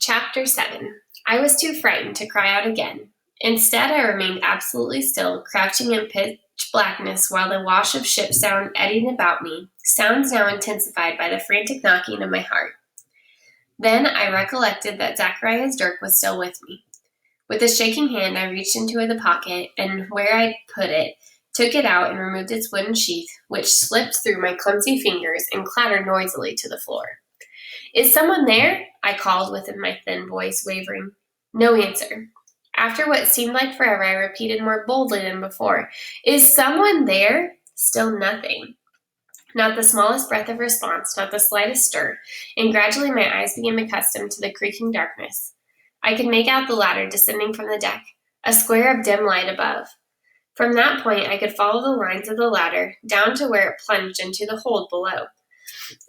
Chapter 7. I was too frightened to cry out again. Instead, I remained absolutely still, crouching in pitch blackness while the wash of ship sound eddied about me, sounds now intensified by the frantic knocking of my heart. Then I recollected that Zachariah's dirk was still with me. With a shaking hand, I reached into the pocket, and where I put it, took it out and removed its wooden sheath, which slipped through my clumsy fingers and clattered noisily to the floor. "Is someone there?" I called within my thin voice, wavering. No answer. After what seemed like forever, I repeated more boldly than before, "Is someone there?" Still nothing. Not the smallest breath of response, not the slightest stir, and gradually my eyes became accustomed to the creaking darkness. I could make out the ladder descending from the deck, a square of dim light above. From that point, I could follow the lines of the ladder down to where it plunged into the hold below.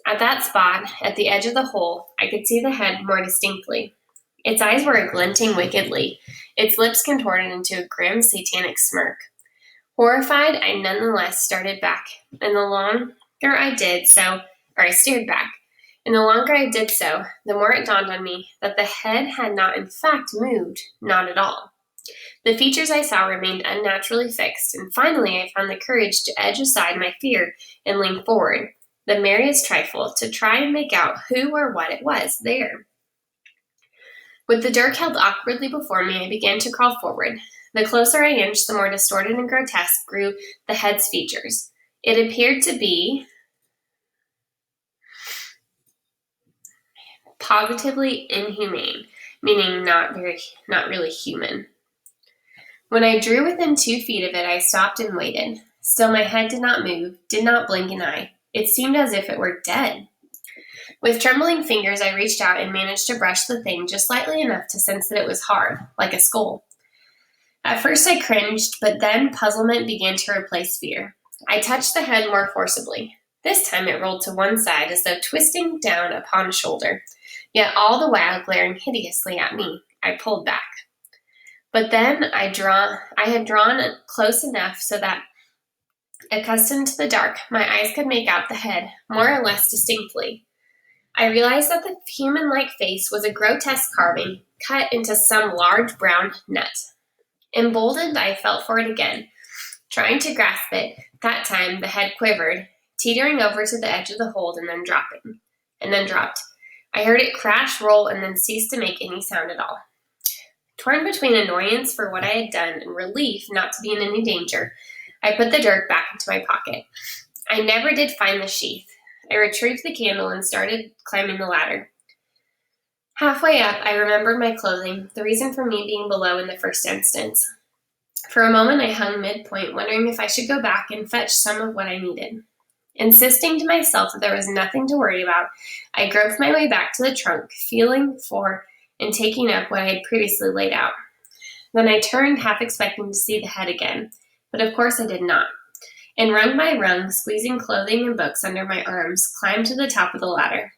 At that spot, at the edge of the hole, I could see the head more distinctly. Its eyes were glinting wickedly, its lips contorted into a grim, satanic smirk. Horrified, I nonetheless started back, and the longer I did so, or I stared back, and the longer I did so, the more it dawned on me that the head had not in fact moved, not at all. The features I saw remained unnaturally fixed, and finally I found the courage to edge aside my fear and lean forward, the merriest trifle, to try and make out who or what it was there. With the dirk held awkwardly before me, I began to crawl forward. The closer I inched, the more distorted and grotesque grew the head's features. It appeared to be positively inhumane, meaning not really human. When I drew within 2 feet of it, I stopped and waited. Still my head did not move, did not blink an eye. It seemed as if it were dead. With trembling fingers, I reached out and managed to brush the thing just lightly enough to sense that it was hard, like a skull. At first I cringed, but then puzzlement began to replace fear. I touched the head more forcibly. This time it rolled to one side as though twisting down upon a shoulder, yet all the while glaring hideously at me. I pulled back. But then I had drawn close enough so that, accustomed to the dark, my eyes could make out the head more or less distinctly. I realized that the human-like face was a grotesque carving cut into some large brown nut. Emboldened, I felt for it again, trying to grasp it. That time the head quivered, teetering over to the edge of the hold and then dropped. I heard it crash, roll, and then cease to make any sound at all. Torn between annoyance for what I had done and relief not to be in any danger, I put the dirk back into my pocket. I never did find the sheath. I retrieved the candle and started climbing the ladder. Halfway up, I remembered my clothing, the reason for me being below in the first instance. For a moment, I hung midpoint, wondering if I should go back and fetch some of what I needed. Insisting to myself that there was nothing to worry about, I groped my way back to the trunk, feeling for and taking up what I had previously laid out. Then I turned, half expecting to see the head again, but of course I did not. And rung by rung, squeezing clothing and books under my arms, climbed to the top of the ladder.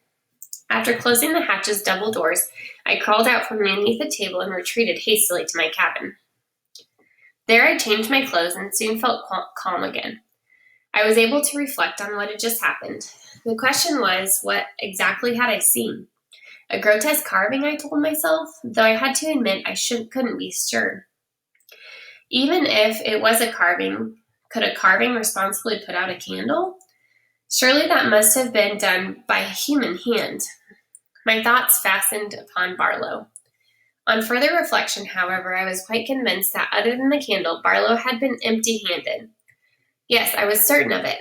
After closing the hatch's double doors, I crawled out from beneath the table and retreated hastily to my cabin. There I changed my clothes and soon felt calm again. I was able to reflect on what had just happened. The question was, what exactly had I seen? A grotesque carving, I told myself, though I had to admit I couldn't be sure. Even if it was a carving, could a carving responsibly put out a candle? Surely that must have been done by a human hand. My thoughts fastened upon Barlow. On further reflection, however, I was quite convinced that other than the candle, Barlow had been empty-handed. Yes, I was certain of it.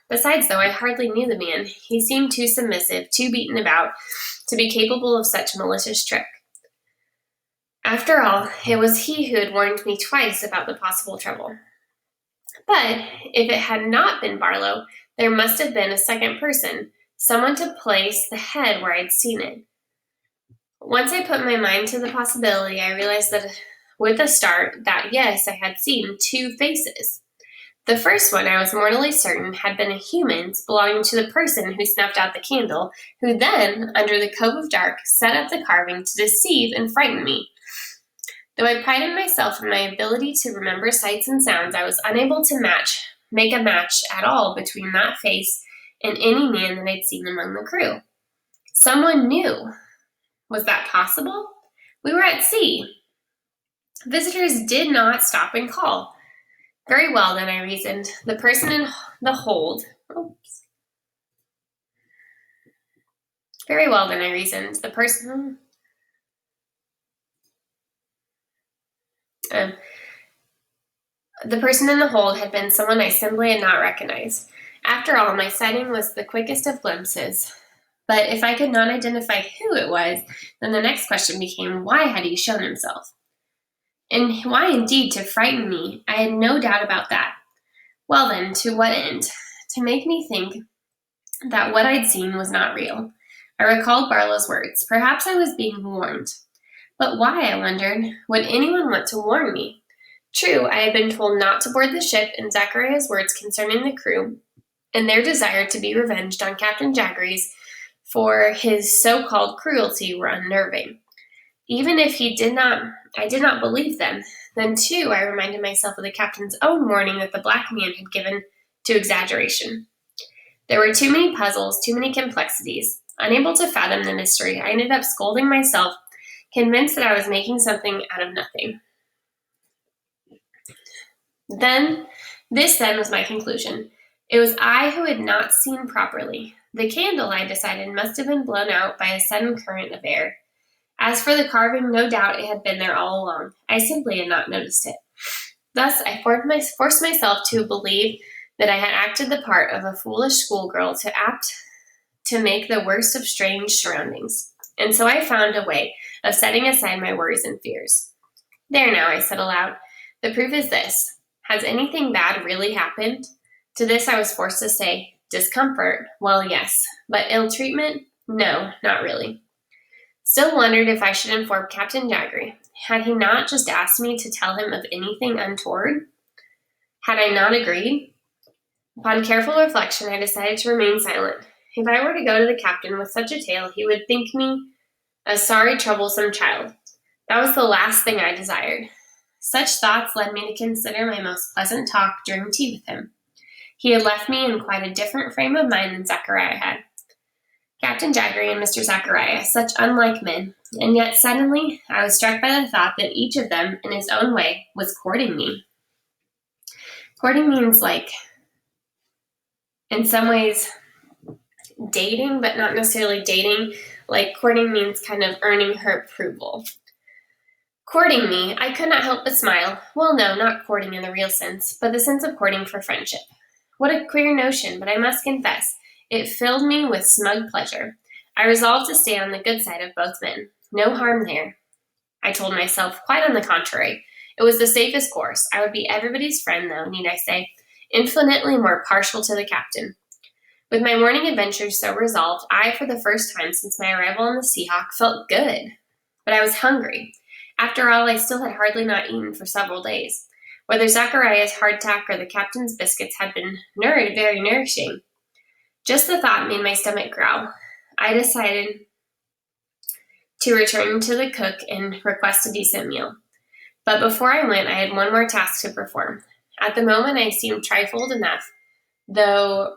Besides, though, I hardly knew the man. He seemed too submissive, too beaten about, to be capable of such malicious trick. After all, it was he who had warned me twice about the possible trouble. But if it had not been Barlow, there must have been a second person, someone to place the head where I'd seen it. Once I put my mind to the possibility, I realized that with a start that, yes, I had seen 2 faces. The first one, I was mortally certain, had been a human's belonging to the person who snuffed out the candle, who then, under the cover of dark, set up the carving to deceive and frighten me. Though I prided myself in my ability to remember sights and sounds, I was unable to make a match at all between that face and any man that I'd seen among the crew. Someone knew. Was that possible? We were at sea. Visitors did not stop and call. Very well, then, I reasoned. The person in the hold. Oops. Very well, then, I reasoned. The person in the hold had been someone I simply had not recognized. After all, my sighting was the quickest of glimpses. But if I could not identify who it was, then the next question became, why had he shown himself? And why indeed to frighten me? I had no doubt about that. Well then, to what end? To make me think that what I'd seen was not real. I recalled Barlow's words. Perhaps I was being warned. But why, I wondered, would anyone want to warn me? True, I had been told not to board the ship, and Zachariah's words concerning the crew and their desire to be revenged on Captain Jaggeries for his so-called cruelty were unnerving. Even if I did not believe them. Then, too, I reminded myself of the captain's own warning that the black man had given to exaggeration. There were too many puzzles, too many complexities. Unable to fathom the mystery, I ended up scolding myself, convinced that I was making something out of nothing. This was my conclusion. It was I who had not seen properly. The candle, I decided, must have been blown out by a sudden current of air. As for the carving, no doubt it had been there all along. I simply had not noticed it. Thus, I forced myself to believe that I had acted the part of a foolish schoolgirl apt to make the worst of strange surroundings. And so I found a way of setting aside my worries and fears. There now, I said aloud. The proof is this. Has anything bad really happened? To this I was forced to say, discomfort, well, yes. But ill treatment? No, not really. Still wondered if I should inform Captain Jaggery. Had he not just asked me to tell him of anything untoward? Had I not agreed? Upon careful reflection, I decided to remain silent. If I were to go to the captain with such a tale, he would think me a sorry, troublesome child. That was the last thing I desired. Such thoughts led me to consider my most pleasant talk during tea with him. He had left me in quite a different frame of mind than Zachariah had. Captain Jaggery and Mr. Zachariah, such unlike men, and yet suddenly I was struck by the thought that each of them, in his own way, was courting me. Courting means, in some ways, dating, but not necessarily dating. Courting means kind of earning her approval. Courting me, I could not help but smile. Well, no, not courting in the real sense, but the sense of courting for friendship. What a queer notion, but I must confess, it filled me with smug pleasure. I resolved to stay on the good side of both men. No harm there. I told myself, quite on the contrary. It was the safest course. I would be everybody's friend, though, need I say, infinitely more partial to the captain. With my morning adventures so resolved, I, for the first time since my arrival on the Seahawk, felt good. But I was hungry. After all, I still had hardly not eaten for several days. Whether Zachariah's hardtack or the captain's biscuits had been very nourishing. Just the thought made my stomach growl. I decided to return to the cook and request a decent meal. But before I went, I had one more task to perform. At the moment, I seemed trifled enough, though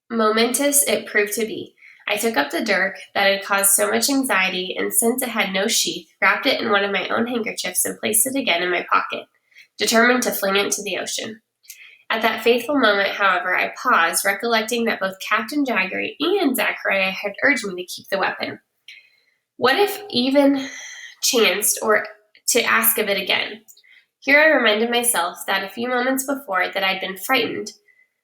momentous it proved to be. I took up the dirk that had caused so much anxiety, and since it had no sheath, wrapped it in one of my own handkerchiefs and placed it again in my pocket, determined to fling it into the ocean. At that fateful moment, however, I paused, recollecting that both Captain Jaggery and Zachariah had urged me to keep the weapon. What if even chanced or to ask of it again? Here I reminded myself that a few moments before that I'd been frightened.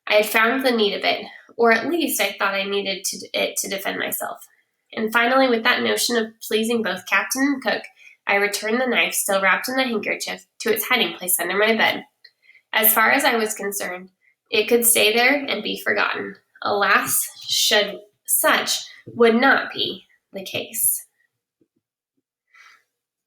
I had found the need of it, or at least I thought I needed it to defend myself. And finally, with that notion of pleasing both captain and cook, I returned the knife, still wrapped in the handkerchief, to its hiding place under my bed. As far as I was concerned, it could stay there and be forgotten. Alas, such would not be the case.